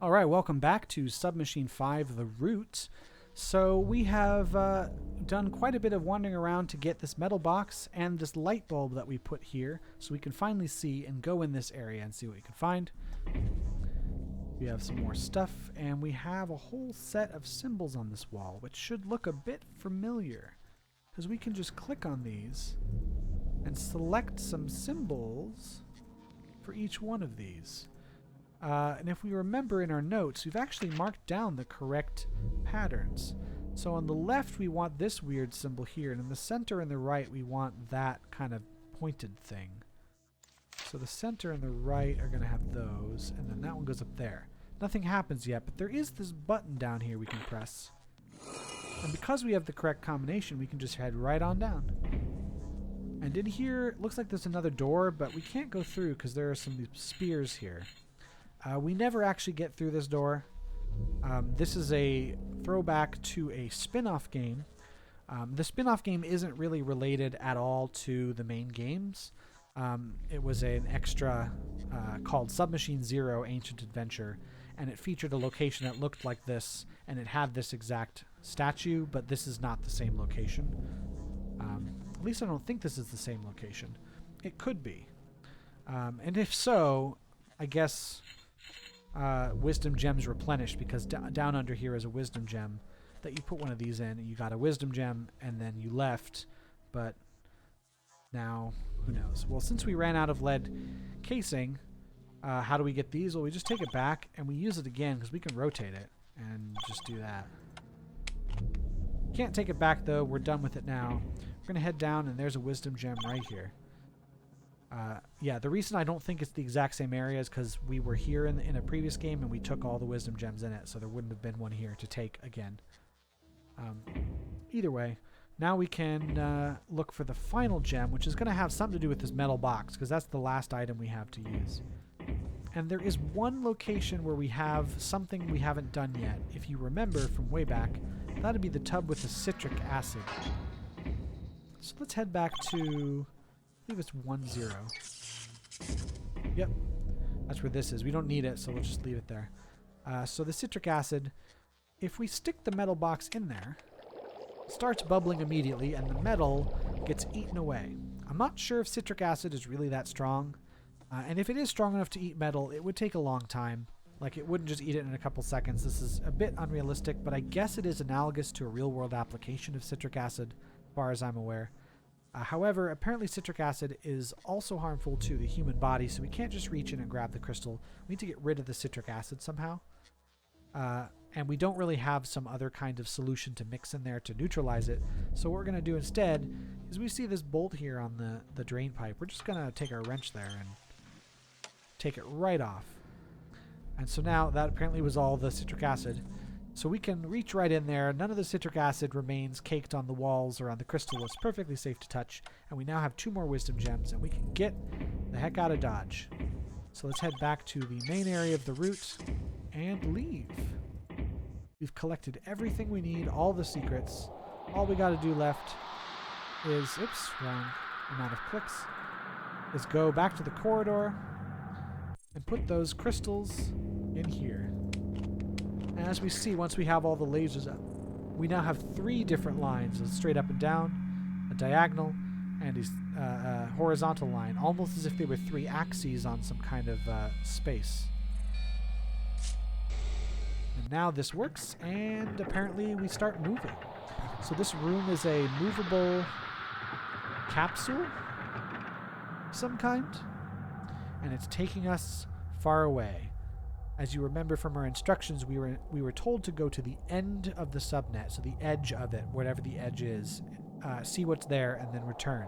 All right, welcome back to Submachine 5, The Root. So we have done quite a bit of wandering around to get this metal box and this light bulb that we put here so we can finally see and go in this area and see what we can find. We have some more stuff, and we have a whole set of symbols on this wall, which should look a bit familiar because we can just click on these and select some symbols for each one of these. And if we remember in our notes, we've actually marked down the correct patterns. So on the left, we want this weird symbol here, and in the center and the right, we want that kind of pointed thing. So the center and the right are going to have those, and then that one goes up there. Nothing happens yet, but there is this button down here we can press. And because we have the correct combination, we can just head right on down. And in here, it looks like there's another door, but we can't go through because there are some spears here. We never actually get through this door. This is a throwback to a spin-off game. The spin-off game isn't really related at all to the main games. It was an extra called Submachine Zero Ancient Adventure, and it featured a location that looked like this, and it had this exact statue, but this is not the same location. At least I don't think this is the same location. It could be. And if so, I guess wisdom gems replenished, because down under here is a wisdom gem that you put one of these in and you got a wisdom gem and then you left, but now who knows. Well, since we ran out of lead casing, how do we get these? Well, we just take it back and we use it again because we can rotate it and just do that. Can't take it back though. We're done with it now. We're gonna head down and there's a wisdom gem right here. Yeah, the reason I don't think it's the exact same area is because we were here in a previous game and we took all the wisdom gems in it, so there wouldn't have been one here to take again. Either way, now we can look for the final gem, which is going to have something to do with this metal box, because that's the last item we have to use. And there is one location where we have something we haven't done yet. If you remember from way back, that would be the tub with the citric acid. So let's head back to... I believe it's 10. Yep, that's where this is. We don't need it, so we'll just leave it there. So the citric acid, if we stick the metal box in there, it starts bubbling immediately and the metal gets eaten away. I'm not sure if citric acid is really that strong, and if it is strong enough to eat metal, it would take a long time. Like, it wouldn't just eat it in a couple seconds. This is a bit unrealistic, but I guess it is analogous to a real-world application of citric acid, as far as I'm aware. However, apparently citric acid is also harmful to the human body, so we can't just reach in and grab the crystal. We need to get rid of the citric acid somehow. And we don't really have some other kind of solution to mix in there to neutralize it. So what we're going to do instead is we see this bolt here on the drain pipe. We're just going to take our wrench there and take it right off. And so now that apparently was all the citric acid. So we can reach right in there. None of the citric acid remains caked on the walls or on the crystal. It's perfectly safe to touch. And we now have 2 more wisdom gems, and we can get the heck out of Dodge. So let's head back to the main area of the route and leave. We've collected everything we need, all the secrets. All we got to do left is, oops, wrong amount of clicks, is go back to the corridor and put those crystals in here. And as we see, once we have all the lasers up, we now have 3 different lines, a straight up and down, a diagonal, and a horizontal line, almost as if they were 3 axes on some kind of space. And now this works, and apparently we start moving. So this room is a movable capsule of some kind, and it's taking us far away. As you remember from our instructions, we were told to go to the end of the subnet, so the edge of it, whatever the edge is, see what's there, and then return.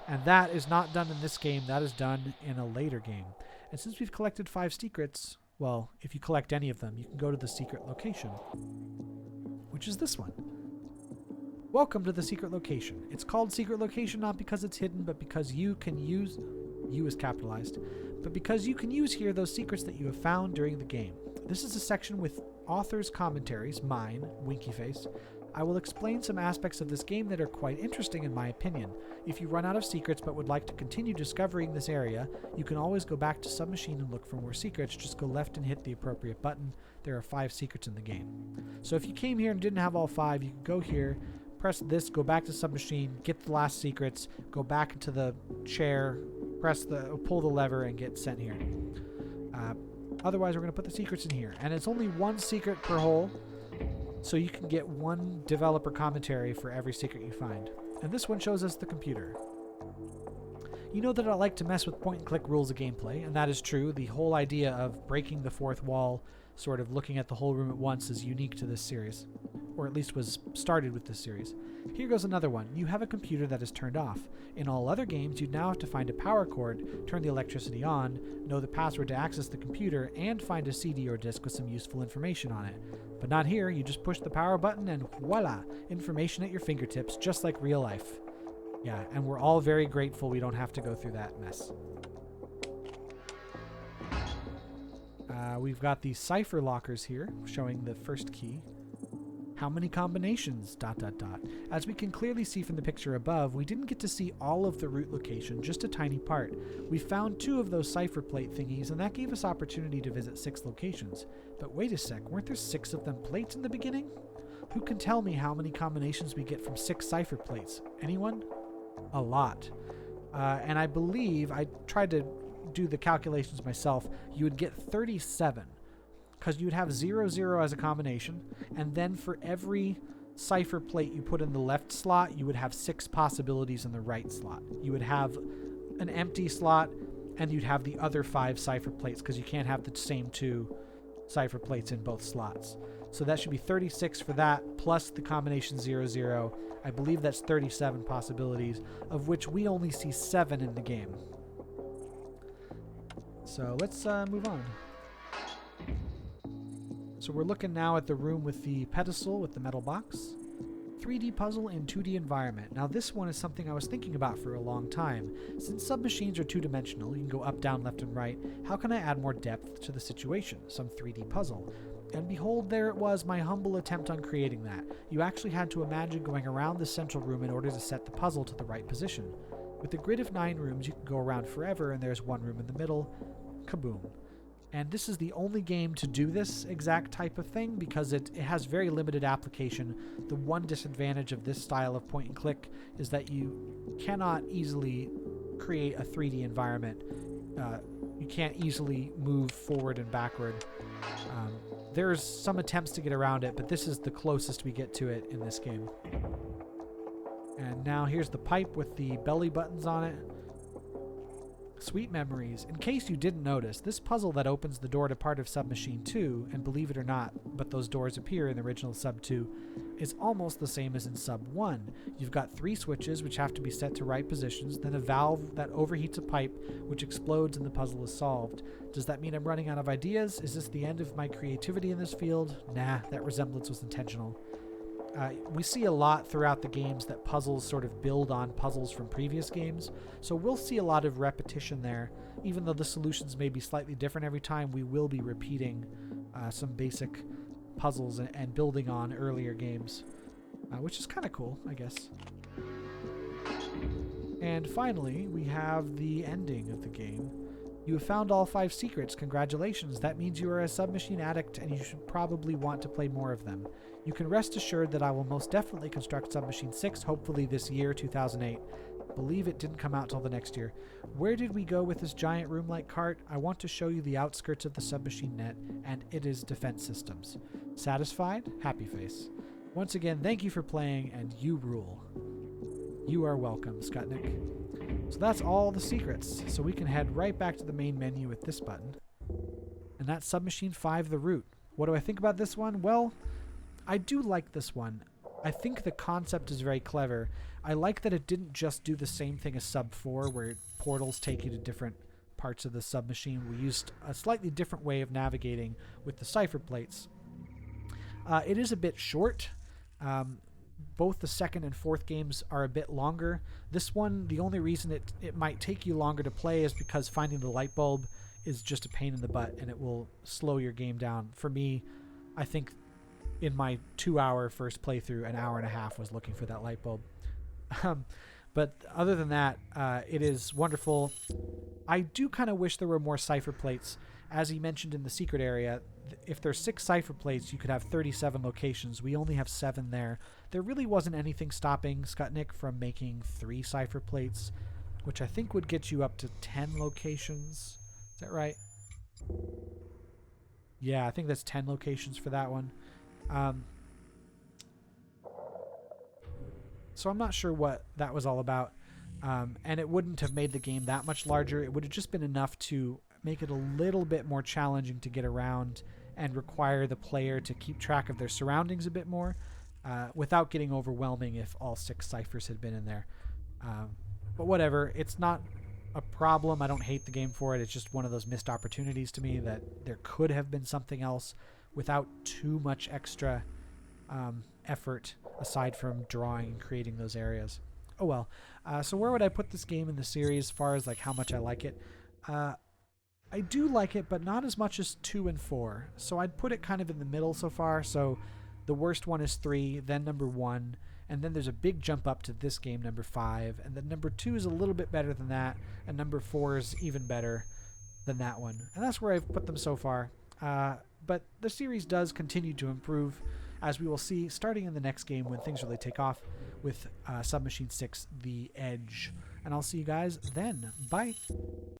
And that is not done in this game. That is done in a later game. And since we've collected 5 secrets, well, if you collect any of them, you can go to the secret location, which is this one. Welcome to the secret location. It's called secret location not because it's hidden, but because you can use... U is capitalized, but because you can use here those secrets that you have found during the game. This is a section with author's commentaries, mine, Winky Face, I will explain some aspects of this game that are quite interesting in my opinion. If you run out of secrets but would like to continue discovering this area, you can always go back to Submachine and look for more secrets. Just go left and hit the appropriate button. There are 5 secrets in the game. So if you came here and didn't have all 5, you can go here, press this, go back to Submachine, get the last secrets, go back into the chair, pull the lever, and get sent here. Otherwise, we're going to put the secrets in here. And it's only 1 secret per hole, so you can get 1 developer commentary for every secret you find. And this one shows us the computer. You know that I like to mess with point-and-click rules of gameplay, and that is true. The whole idea of breaking the 4th wall, sort of looking at the whole room at once, is unique to this series. Or at least was started with this series. Here goes another one. You have a computer that is turned off. In all other games, you'd now have to find a power cord, turn the electricity on, know the password to access the computer, and find a CD or disc with some useful information on it. But not here. You just push the power button and voila! Information at your fingertips, just like real life. Yeah, and we're all very grateful we don't have to go through that mess. We've got the cipher lockers here, showing the first key. How many combinations? ... As we can clearly see from the picture above, we didn't get to see all of the root location, just a tiny part. We found 2 of those cipher plate thingies, and that gave us opportunity to visit 6 locations. But wait a sec, weren't there 6 of them plates in the beginning? Who can tell me how many combinations we get from 6 cipher plates? Anyone? A lot. And I believe, I tried to do the calculations myself, you would get 37. Because you'd have 0, 0 as a combination, and then for every cipher plate you put in the left slot, you would have 6 possibilities in the right slot. You would have an empty slot, and you'd have the other 5 cipher plates, because you can't have the same 2 cipher plates in both slots. So that should be 36 for that, plus the combination 0, 0. I believe that's 37 possibilities, of which we only see 7 in the game. So let's move on. So we're looking now at the room with the pedestal with the metal box. 3D puzzle in 2D environment. Now this one is something I was thinking about for a long time. Since submachines are 2-dimensional, you can go up, down, left, and right, how can I add more depth to the situation? Some 3D puzzle. And behold, there it was, my humble attempt on creating that. You actually had to imagine going around the central room in order to set the puzzle to the right position. With a grid of 9 rooms, you can go around forever, and there's 1 room in the middle. Kaboom. And this is the only game to do this exact type of thing because it has very limited application. The one disadvantage of this style of point and click is that you cannot easily create a 3D environment. You can't easily move forward and backward. There's some attempts to get around it, but this is the closest we get to it in this game. And now here's the pipe with the belly buttons on it. Sweet memories. In case you didn't notice, this puzzle that opens the door to part of Submachine 2, and believe it or not, but those doors appear in the original Sub 2, is almost the same as in Sub 1. You've got 3 switches which have to be set to right positions, then a valve that overheats a pipe which explodes and the puzzle is solved. Does that mean I'm running out of ideas? Is this the end of my creativity in this field? Nah, that resemblance was intentional. We see a lot throughout the games that puzzles sort of build on puzzles from previous games, so we'll see a lot of repetition there. Even though the solutions may be slightly different every time, we will be repeating some basic puzzles and building on earlier games, which is kind of cool, I guess. And finally, we have the ending of the game. You have found all 5 secrets. Congratulations. That means you are a Submachine addict and you should probably want to play more of them. You can rest assured that I will most definitely construct Submachine 6, hopefully this year, 2008. Believe it didn't come out till the next year. Where did we go with this giant room-like cart? I want to show you the outskirts of the Submachine net, and it is defense systems. Satisfied? Happy face. Once again, thank you for playing, and you rule. You are welcome, Skutnik. So that's all the secrets, so we can head right back to the main menu with this button. And that's Submachine 5, the root. What do I think about this one? Well, I do like this one. I think the concept is very clever. I like that it didn't just do the same thing as Sub 4, where portals take you to different parts of the submachine. We used a slightly different way of navigating with the cipher plates. It is a bit short. Both the second and fourth games are a bit longer. This one, the only reason it might take you longer to play is because finding the light bulb is just a pain in the butt and it will slow your game down. For me, I think in my 2-hour first playthrough, an hour and a half was looking for that light bulb. But other than that, it is wonderful. I do kind of wish there were more cipher plates. As he mentioned in the secret area, if there's 6 cipher plates, you could have 37 locations. We only have 7 there. There really wasn't anything stopping Skutnik from making 3 cipher plates, which I think would get you up to 10 locations. Is that right? Yeah, I think that's 10 locations for that one. So I'm not sure what that was all about. And it wouldn't have made the game that much larger. It would have just been enough to make it a little bit more challenging to get around and require the player to keep track of their surroundings a bit more without getting overwhelming if all 6 ciphers had been in there. But whatever, it's not a problem. I don't hate the game for it. It's just one of those missed opportunities to me that there could have been something else without too much extra effort aside from drawing and creating those areas. Oh well. So where would I put this game in the series as far as like how much I like it? I do like it, but not as much as 2 and 4. So I'd put it kind of in the middle so far. So the worst one is 3, then number 1, and then there's a big jump up to this game, number 5, and then number 2 is a little bit better than that, and number 4 is even better than that one. And that's where I've put them so far. But the series does continue to improve, as we will see starting in the next game when things really take off with Submachine 6, The Edge. And I'll see you guys then. Bye!